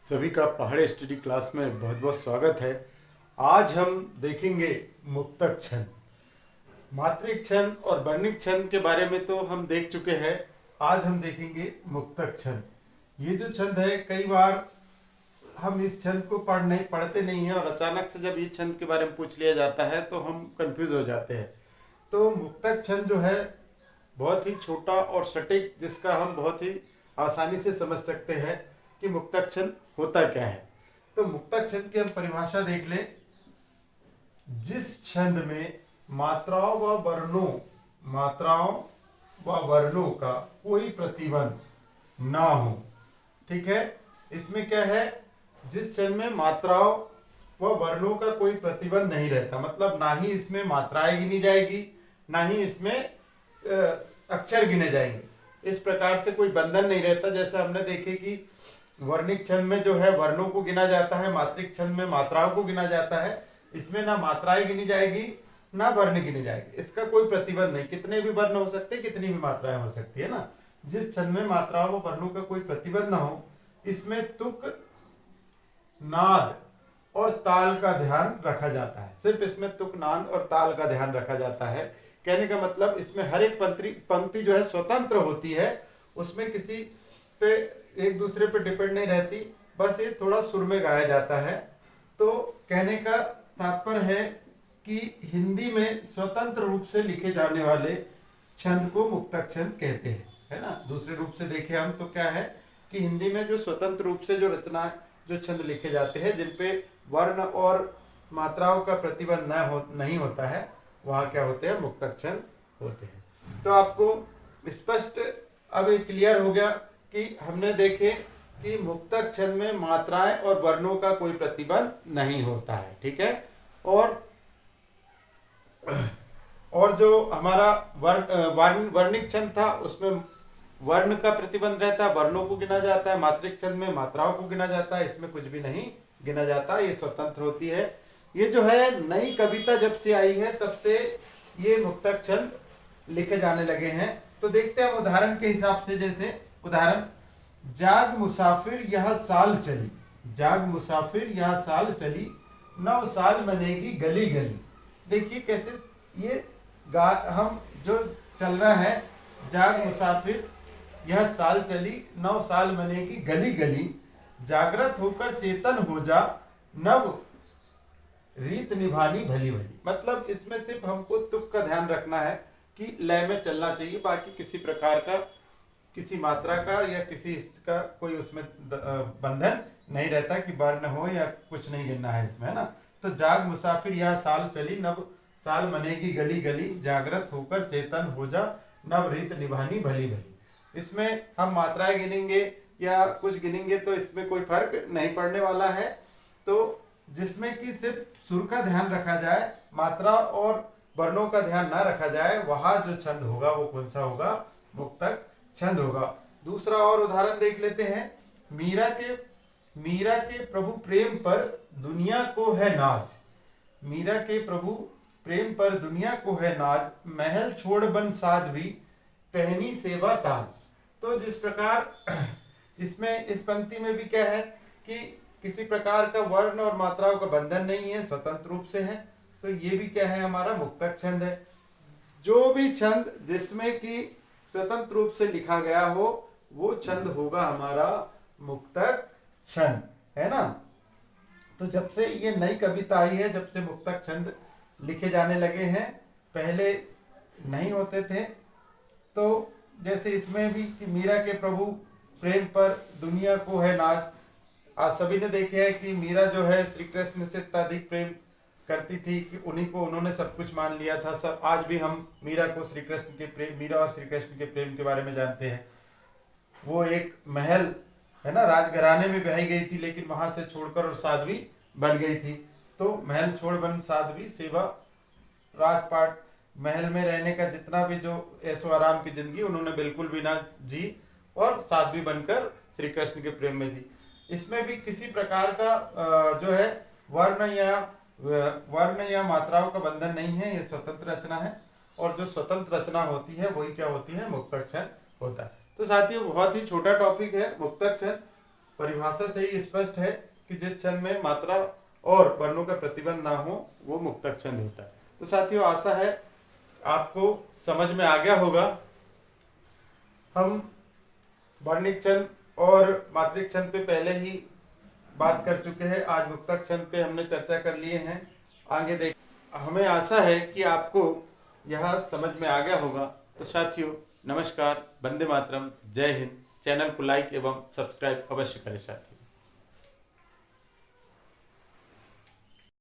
सभी का पहाड़ी स्टडी क्लास में बहुत बहुत स्वागत है। आज हम देखेंगे मुक्तक छंद। मात्रिक छंद और वर्णिक छंद के बारे में तो हम देख चुके हैं। आज हम देखेंगे मुक्तक छंद। ये जो छंद है, कई बार हम इस छंद को पढ़ते नहीं हैं, और अचानक से जब ये छंद के बारे में पूछ लिया जाता है तो हम कंफ्यूज हो जाते हैं। तो मुक्तक छंद जो है बहुत ही छोटा और सटीक, जिसका हम बहुत ही आसानी से समझ सकते हैं कि मुक्तक छंद होता क्या है। तो मुक्तक छंद की हम परिभाषा देख लें। जिस छंद में मात्राओं व वर्णों का कोई प्रतिबंध ना हो। ठीक है, इसमें क्या है, जिस छंद में मात्राओं व वर्णों का कोई प्रतिबंध नहीं रहता, मतलब ना ही इसमें मात्राएं गिनी जाएगी, ना ही इसमें अक्षर गिने जाएंगे। इस प्रकार से कोई बंधन नहीं रहता। जैसे हमने देखे कि वर्णिक छंद में जो है वर्णों को गिना जाता है, मात्रिक छंद में मात्राओं को गिना जाता है। इसमें ना मात्राएं गिनी जाएगी, ना वर्ण गिनी जाएगी। इसका कोई प्रतिबंध नहीं, कितने भी वर्ण हो सकते, कितनी भी मात्राएं हो सकती है ना। जिस छंद में मात्राओं व वर्णों का कोई प्रतिबंध ना हो, इसमें तुक, नाद और ताल का ध्यान रखा जाता है। सिर्फ इसमें तुक, नाद और ताल का ध्यान रखा जाता है। कहने का मतलब, इसमें हर एक पंक्ति जो है स्वतंत्र होती है, उसमें किसी पे एक दूसरे पे डिपेंड नहीं रहती, बस ये थोड़ा सुर में गाया जाता है। तो कहने का तात्पर्य है कि हिंदी में स्वतंत्र रूप से लिखे जाने वाले छंद को मुक्तक छंद कहते हैं, है ना। दूसरे रूप से देखें हम तो क्या है कि हिंदी में जो स्वतंत्र रूप से जो छंद लिखे जाते हैं, जिनपे वर्ण और मात्राओं का प्रतिबंध नहीं होता है, वहाँ क्या होते हैं, मुक्तक छंद होते हैं। तो आपको स्पष्ट अब ये क्लियर हो गया कि हमने देखे कि मुक्तक छंद में मात्राएं और वर्णों का कोई प्रतिबंध नहीं होता है। ठीक है, और जो हमारा वर्णिक छंद था, उसमें वर्ण का प्रतिबंध रहता है, वर्णों को गिना जाता है। मात्रिक छंद में मात्राओं को गिना जाता है, इसमें कुछ भी नहीं गिना जाता, ये स्वतंत्र होती है। ये जो है नई कविता जब से आई है, तब से ये मुक्तक छंद लिखे जाने लगे हैं। तो देखते हैं उदाहरण के हिसाब से। जैसे उदाहरण, जाग मुसाफिर यह साल चली, जाग मुसाफिर यह साल चली, 9 साल मनेगी गली गली। देखिए कैसे ये हम जो चल रहा है, जाग मुसाफिर यह साल चली, 9 साल मनेगी गली गली, जागृत होकर चेतन हो जा, नव रीत निभानी भली भली। मतलब इसमें सिर्फ हमको तुक का ध्यान रखना है कि लय में चलना चाहिए, बाकी किसी प्रकार का, किसी मात्रा का या किसी इसका कोई उसमें बंधन नहीं रहता कि वर्ण हो या कुछ नहीं गिनना है इसमें, है ना। तो जाग मुसाफिर यह साल चली, नव साल मनेगी गली गली, जागृत होकर चेतन हो जा, नव रीत निभानी भली भली। इसमें हम मात्राएं गिनेंगे या कुछ गिनेंगे तो इसमें कोई फर्क नहीं पड़ने वाला है। तो जिसमें कि सिर्फ सुर का ध्यान रखा जाए, मात्रा और वर्णों का ध्यान ना रखा जाए, वहां जो छंद होगा वो कौन सा होगा, मुक्तक छंद होगा। दूसरा और उदाहरण देख लेते हैं। मीरा के प्रभु प्रेम पर दुनिया को है नाज, मीरा के प्रभु प्रेम पर दुनिया को है नाज, महल छोड़ बन साध्वी पहनी सेवा ताज। तो जिस प्रकार इसमें इस पंक्ति में भी क्या है कि किसी प्रकार का वर्ण और मात्राओं का बंधन नहीं है, स्वतंत्र रूप से है। तो ये भी क्या है, हमारा मुक्तक छंद है। जो भी छंद जिसमें कि स्वतंत्र रूप से लिखा गया हो, वो छंद होगा हमारा मुक्तक छंद, है ना। तो जब से ये नई कविता आई है, जब से मुक्तक छंद लिखे जाने लगे हैं, पहले नहीं होते थे। तो जैसे इसमें भी कि मीरा के प्रभु प्रेम पर दुनिया को है नाज। आज सभी ने देखे है कि मीरा जो है श्री कृष्ण से अत्यधिक प्रेम करती थी कि उन्हीं को उन्होंने सब कुछ मान लिया था। सब आज भी हम मीरा को श्री कृष्ण के प्रेम, मीरा और श्री कृष्ण के प्रेम के बारे में जानते हैं। वो एक महल, है ना, राजघराने में ब्याही गई थी, लेकिन वहां से छोड़कर और साध्वी बन गई थी। तो महल छोड़ बन साध्वी सेवा, राजपाट, महल में रहने का जितना भी जो ऐशो आराम की जिंदगी उन्होंने बिल्कुल भी ना जी, और साध्वी बनकर श्री कृष्ण के प्रेम में जी। इसमें भी किसी प्रकार का जो है वर्ण या मात्राओं का बंधन नहीं है, ये स्वतंत्र रचना है। और जो स्वतंत्र रचना होती है वही क्या होती है, मुक्तक छंद होता है। तो साथियों बहुत ही छोटा टॉपिक है मुक्तक छंद, परिभाषा से ही स्पष्ट है कि जिस छंद में मात्रा और वर्णों का प्रतिबंध ना हो वो मुक्तक छंद होता है। तो साथियों, आशा है आपको समझ में आ गया होगा। हम वर्णिक छंद और मात्रिक छंद पे पहले ही बात कर चुके हैं, आज मुक्तक छंद पे हमने चर्चा कर लिए हैं। आगे देख, हमें आशा है कि आपको यह समझ में आ गया होगा। तो साथियों, नमस्कार, वंदे मातरम, जय हिंद। चैनल को लाइक एवं सब्सक्राइब अवश्य करें साथियों।